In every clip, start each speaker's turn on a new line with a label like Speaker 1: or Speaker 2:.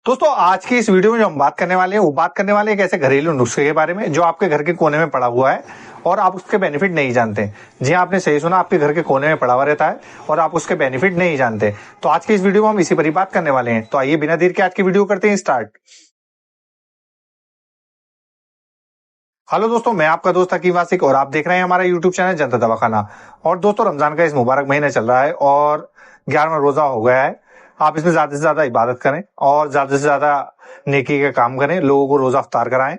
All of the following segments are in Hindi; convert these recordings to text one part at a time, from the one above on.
Speaker 1: दोस्तों आज की इस वीडियो में जो हम बात करने वाले हैं वो बात करने वाले हैं एक ऐसे घरेलू नुस्खे के बारे में जो आपके घर के कोने में पड़ा हुआ है और आप उसके बेनिफिट नहीं जानते। जी हाँ, आपने सही सुना, आपके घर के कोने में पड़ा हुआ रहता है और आप उसके बेनिफिट नहीं जानते। तो आज की इस वीडियो में हम इसी पर ही बात करने वाले हैं। तो आइए बिना देर के आज की वीडियो करते हैं स्टार्ट। हेलो दोस्तों, मैं आपका दोस्त हकीम वासिक और आप देख रहे हैं हमारा यूट्यूब चैनल जनता दवाखाना। और दोस्तों रमजान का इस मुबारक महीना चल रहा है और 11वां रोजा हो गया है। आप इसमें ज्यादा से ज्यादा इबादत करें और ज्यादा से ज्यादा नेकी का काम करें, लोगों को रोजा इफ्तार कराएं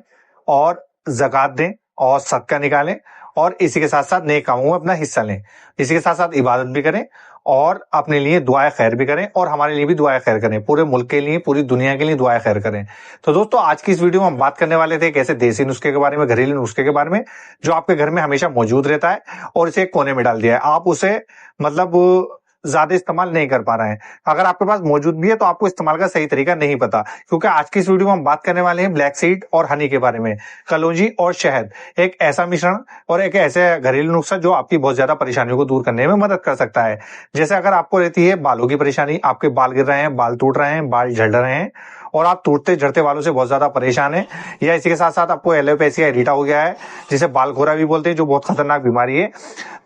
Speaker 1: और ज़कात दें और सदका निकालें और इसी के साथ साथ नेक कामों में अपना हिस्सा लें। इसी के साथ साथ इबादत भी करें और अपने लिए दुआए खैर भी करें और हमारे लिए भी दुआए खैर करें, पूरे मुल्क के लिए, पूरी दुनिया के लिए दुआए खैर करें। तो दोस्तों आज की इस वीडियो में हम बात करने वाले थे एक ऐसे देसी नुस्खे के बारे में, घरेलू नुस्खे के बारे में जो आपके घर में हमेशा मौजूद रहता है और इसे एक कोने में डाल दिया है। आप उसे मतलब ज्यादा इस्तेमाल नहीं कर पा रहे हैं। अगर आपके पास मौजूद भी है तो आपको इस्तेमाल का सही तरीका नहीं पता, क्योंकि आज की इस वीडियो में हम बात करने वाले हैं ब्लैक सीड और हनी के बारे में। कलौंजी और शहद एक ऐसा मिश्रण और एक ऐसे घरेलू नुस्खा जो आपकी बहुत ज्यादा परेशानियों को दूर करने में मदद कर सकता है। जैसे अगर आपको रहती है बालों की परेशानी, आपके बाल गिर रहे हैं, बाल टूट रहे हैं, बाल झड़ रहे हैं और आप टूटते झड़ते बालों से बहुत ज्यादा परेशान हैं, या इसी के साथ साथ आपको एलोपेसिया एरिटा हो गया है जिसे बाल खोरा भी बोलते हैं, जो बहुत खतरनाक बीमारी है।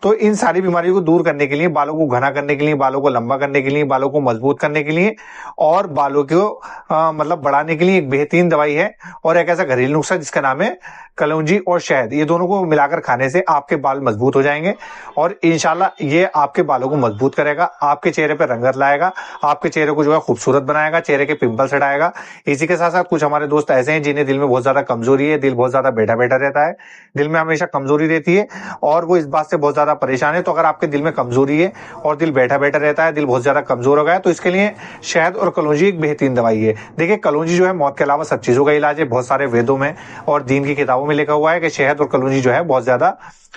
Speaker 1: तो इन सारी बीमारियों को दूर करने के लिए, बालों को घना करने के लिए, बालों को लंबा करने के लिए, बालों को मजबूत करने के लिए और बालों को मतलब बढ़ाने के लिए एक बेहतरीन दवाई है और एक ऐसा घरेलू नुस्खा जिसका नाम है कलौंजी और शहद। ये दोनों को मिलाकर खाने से आपके बाल मजबूत हो जाएंगे और इंशाल्लाह ये आपके बालों को मजबूत करेगा, आपके चेहरे पर रंगत लाएगा, आपके चेहरे को जो है खूबसूरत बनाएगा, चेहरे के पिंपल्स हटाएगा। इसी के साथ साथ कुछ हमारे दोस्त ऐसे हैं जिन्हें दिल में बहुत ज्यादा कमजोरी है, दिल बहुत ज्यादा बैठा बैठा रहता है, दिल में हमेशा कमजोरी रहती है और वो इस बात से बहुत ज्यादा परेशान है। तो अगर आपके दिल में कमजोरी है और दिल बैठा बैठा रहता है, दिल बहुत ज्यादा कमजोर हो गया है, तो इसके लिए शहद और कलौंजी एक बेहतरीन दवाई है। देखिए कलौंजी जो है मौत के अलावा सब चीजों का इलाज है। बहुत सारे वेदों में और दीन की किताबों में लिखा हुआ है कि शहद और कलौंजी जो है बहुत ज्यादा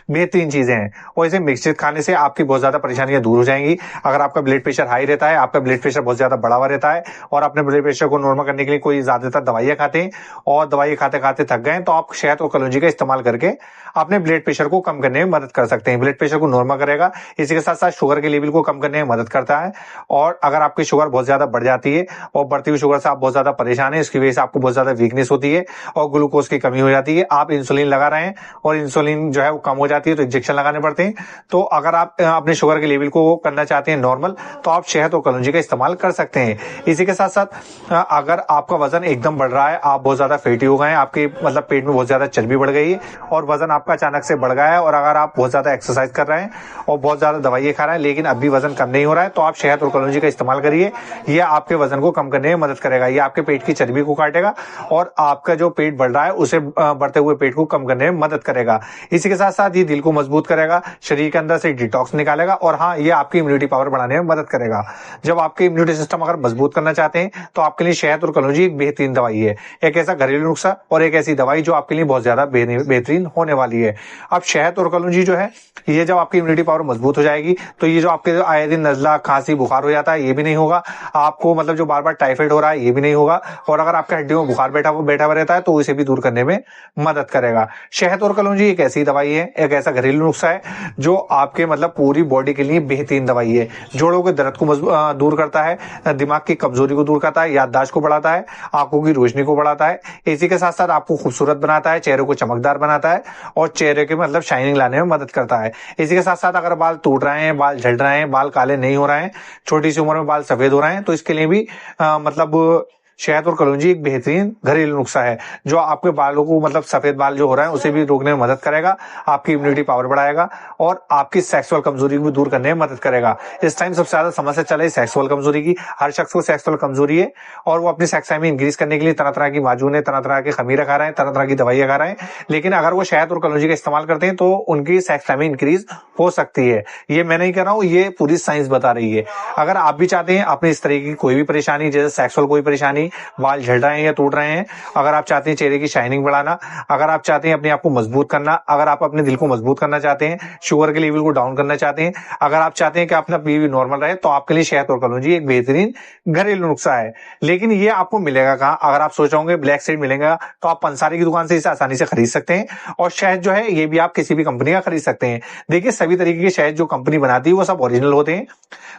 Speaker 1: बेहतरीन चीजें हैं और इसे मिक्सचर खाने से आपकी बहुत ज्यादा परेशानियां दूर हो जाएंगी। अगर आपका ब्लड प्रेशर हाई रहता है, आपका ब्लड प्रेशर बहुत ज्यादा बढ़ा हुआ रहता है और अपने ब्लड प्रेशर को नॉर्मल करने के लिए कोई ज्यादातर दवाइयां खाते हैं और दवाई खाते खाते थक गए, तो आप शहद और कलौंजी का इस्तेमाल करके अपने ब्लड प्रेशर को कम करने में मदद कर सकते हैं। ब्लड प्रेशर को नॉर्मल करेगा, इसी के साथ साथ शुगर के लेवल को कम करने में मदद करता है। और अगर आपकी शुगर बहुत ज्यादा बढ़ जाती है और बढ़ती हुई शुगर से आप बहुत ज्यादा परेशान है, इसकी वजह से आपको बहुत ज्यादा वीकनेस होती है और ग्लूकोज की कमी हो जाती है, आप इंसुलिन लगा रहे हैं और इंसुलिन जो है वो कम हो जाती है तो इंजेक्शन लगाने पड़ते हैं। तो अगर आप अपने शुगर के लेवल को करना चाहते हैं नॉर्मल, तो आप शहद और कलौंजी का इस्तेमाल कर सकते हैं। इसी के साथ साथ अगर आपका वजन एकदम बढ़ रहा है, आप बहुत ज्यादा फैटी हो गए हैं, आपके मतलब पेट में बहुत ज्यादा चर्बी बढ़ गई है और वजन आपका अचानक से बढ़ गया है, और अगर आप बहुत ज्यादा एक्सरसाइज कर रहे हैं और बहुत ज्यादा दवाइयां खा रहे हैं लेकिन अब भी वजन कम नहीं हो रहा है, तो आप शहद और कलौंजी का इस्तेमाल करिए। ये आपके वजन को कम करने में मदद करेगा, ये आपके पेट की चर्बी को काटेगा और आपका जो पेट बढ़ रहा है उसे बढ़ते हुए पेट को कम करने में मदद करेगा। इसी के साथ साथ ये दिल को मजबूत करेगा, शरीर के अंदर से डिटॉक्स निकालेगा और हाँ, ये आपकी इम्यूनिटी पावर बढ़ाने में मदद करेगा। जब आपके इम्यूनिटी सिस्टम अगर मजबूत करना चाहते हैं तो आपके लिए शहद और कलौंजी एक बेहतरीन दवाई है, एक ऐसा घरेलू नुस्खा और एक ऐसी दवाई जो आपके लिए बहुत ज्यादा बेहतरीन होने वाली है। अब शहद और कलौंजी जो है ये जब आपकी इम्यूनिटी पावर मजबूत हो जाएगी तो ये जो आपके आए दिन नजला, खांसी, बुखार हो जाता है ये भी नहीं होगा आपको, मतलब जो बार बार टाइफाइड हो रहा है ये भी नहीं होगा, और अगर आपके हड्डियों में बुखार बैठा हुआ रहता है तो उसे भी दूर करने में मदद करेगा। शहद और कलौंजी एक ऐसी दवाई है, एक ऐसा घरेलू नुस्खा है जो आपके मतलब पूरी बॉडी के लिए बेहतरीन दवाई है। जोड़ों के दर्द को दूर करता है, दिमाग की कमजोरी को दूर करता है, याददाश्त को बढ़ाता है, आंखों की रोशनी को बढ़ाता है, इसी के साथ साथ आपको खूबसूरत बनाता है, चेहरे को चमकदार बनाता है और चेहरे के मतलब शाइनिंग लाने में मदद करता है। इसी के साथ साथ अगर बाल टूट रहे हैं, बाल झड़ रहे हैं, बाल काले नहीं हो रहे हैं, छोटी सी उम्र में बाल सफेद हो रहे हैं, तो इसके लिए भी मतलब शहद और कलौंजी एक बेहतरीन घरेलू नुस्खा है जो आपके बालों को मतलब सफेद बाल जो हो रहे हैं उसे भी रोकने में मदद करेगा, आपकी इम्यूनिटी पावर बढ़ाएगा और आपकी सेक्सुअल कमजोरी को भी दूर करने में मदद करेगा। इस टाइम सबसे ज्यादा समस्या चल रही है सेक्सुअल कमजोरी की। हर शख्स को सेक्सुअल कमजोरी है और वो अपनी सेक्स टाइम इंक्रीज करने के लिए तरह तरह की माजून है, तरह तरह के खमीरे खा रहे हैं, तरह तरह की दवाइयां खा रहे हैं, लेकिन अगर वो शहद और कलौंजी का इस्तेमाल करते हैं तो उनकी सेक्स टाइम इंक्रीज हो सकती है। ये मैं नहीं कह रहा हूँ, ये पूरी साइंस बता रही है। अगर आप भी चाहते हैं अपनी इस तरह की कोई भी परेशानी, जैसे सेक्सुअल कोई परेशानी, बाल झड़ रहे हैं या टूट रहे हैं, अगर आप चाहते हैं चेहरे की शाइनिंग बढ़ाना, अगर आप चाहते हैं अपने आप को मजबूत करना, अगर आप अपने दिल को मजबूत करना चाहते हैं, शुगर के लेवल को डाउन करना चाहते हैं, अगर आप चाहते हैं कि अपना बीवी नॉर्मल रहे, तो आपके लिए शहद और कलौंजी एक बेहतरीन घरेलू नुस्खा है। लेकिन ये आपको मिलेगा कहाँ? अगर आप सोच रहे ब्लैक सीड मिलेगा तो आप पंसारी की दुकान से इसे आसानी से खरीद सकते हैं और शहद जो है ये भी आप किसी भी कंपनी का खरीद सकते हैं। देखिए सभी तरीके के शहद जो कंपनी बनाती है वो सब ओरिजिनल होते हैं।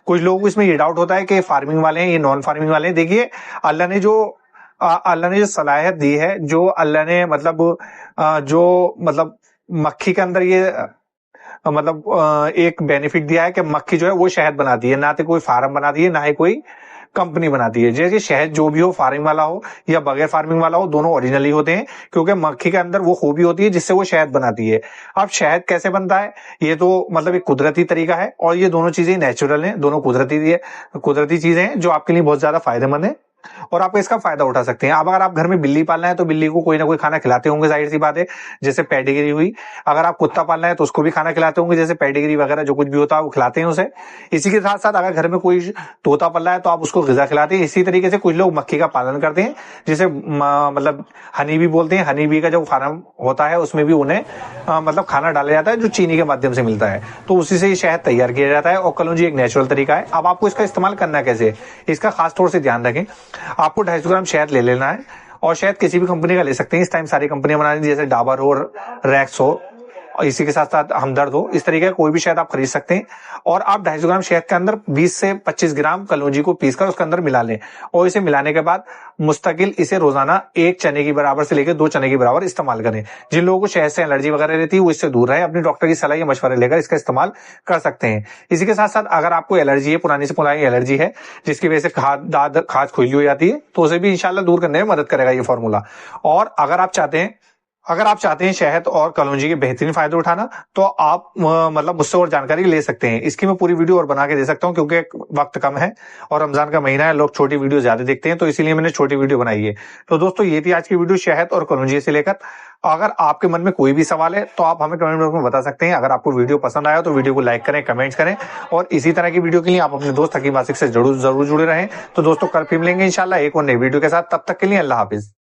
Speaker 1: कुछ लोगों को इसमें ये डाउट होता है कि फार्मिंग वाले हैं, ये नॉन फार्मिंग वाले हैं। देखिए अल्लाह ने जो अल्लाह ने जो सलाहियत दी है, जो अल्लाह ने मतलब जो मतलब मक्खी के अंदर ये एक बेनिफिट दिया है कि मक्खी जो है वो शहद बनाती है, ना तो कोई फार्म बनाती है ना ही कोई कंपनी बनाती है। जैसे शहद जो भी हो, फार्मिंग वाला हो या बगैर फार्मिंग वाला हो, दोनों ओरिजिनली होते हैं, क्योंकि मक्खी के अंदर वो खूबी होती है जिससे वो शहद बनाती है। अब शहद कैसे बनता है, ये तो मतलब एक कुदरती तरीका है, और ये दोनों चीजें नेचुरल हैं, दोनों कुदरती चीजें हैं जो आपके लिए बहुत ज्यादा फायदेमंद है और आप इसका फायदा उठा सकते हैं। अब अगर आप घर में बिल्ली पालना है तो बिल्ली को कोई ना कोई खाना खिलाते होंगे, जाहिर सी बात है, जैसे पेडिग्री हुई। अगर आप कुत्ता पालना है तो उसको भी खाना खिलाते होंगे, जैसे पेडिग्री वगैरह जो कुछ भी होता है वो खिलाते हैं उसे। इसी के साथ साथ अगर घर में कोई तोता पालना है तो आप उसको ग़िज़ा खिलाते हैं। इसी तरीके से कुछ लोग मक्खी का पालन करते हैं, जिसे मतलब हनी बी बोलते हैं। हनी बी का जो फार्म होता है उसमें भी उन्हें मतलब खाना डाला जाता है जो चीनी के माध्यम से मिलता है, तो उसी से शहद तैयार किया जाता है। और कलौंजी एक नेचुरल तरीका है। अब आपको इसका इस्तेमाल करना कैसे, इसका खास तौर से ध्यान रखें। आपको 250 ग्राम शहद ले लेना है, और शहद किसी भी कंपनी का ले सकते हैं। इस टाइम सारी कंपनियां बना रही हैं, जैसे डाबर हो, रैक्स हो, और इसी के साथ साथ हमदर्द हो। इस तरीके का कोई भी शहद आप खरीद सकते हैं। और आप 250 ग्राम शहद के अंदर 20 से 25 ग्राम कलौंजी को पीसकर उसके अंदर मिला लें, और इसे मिलाने के बाद मुस्तकिल इसे रोजाना 1 चने की बराबर से लेकर 2 चने की बराबर इस्तेमाल करें। जिन लोगों को शहद से एलर्जी वगैरह रहती है वो इससे दूर रहे, अपनी डॉक्टर की सलाह या मशवरे लेकर इसका इस्तेमाल कर सकते हैं। इसी के साथ साथ अगर आपको एलर्जी है, पुरानी से पुरानी एलर्जी है, जिसकी वजह से खाज खुजली हो जाती है, तो उसे भी इंशाल्लाह दूर करने में मदद करेगा ये फॉर्मूला। और अगर आप चाहते हैं शहद और कलौंजी के बेहतरीन फायदे उठाना, तो आप मतलब मुझसे और जानकारी ले सकते हैं। इसकी मैं पूरी वीडियो और बना के दे सकता हूं, क्योंकि वक्त कम है और रमजान का महीना है, लोग छोटी वीडियो ज्यादा देखते हैं, तो इसीलिए मैंने छोटी वीडियो बनाई है। तो दोस्तों ये थी आज की वीडियो शहद और कलौंजी से लेकर। अगर आपके मन में कोई भी सवाल है तो आप हमें कमेंट बॉक्स में बता सकते हैं। अगर आपको वीडियो पसंद आया तो वीडियो को लाइक करें, कमेंट्स करें, और इसी तरह की वीडियो के लिए आप अपने दोस्त हकीम आसिक से जरूर जुड़े रहें। तो दोस्तों कल फिर मिलेंगे इंशाल्लाह एक और नई वीडियो के साथ। तब तक के लिए अल्लाह हाफिज।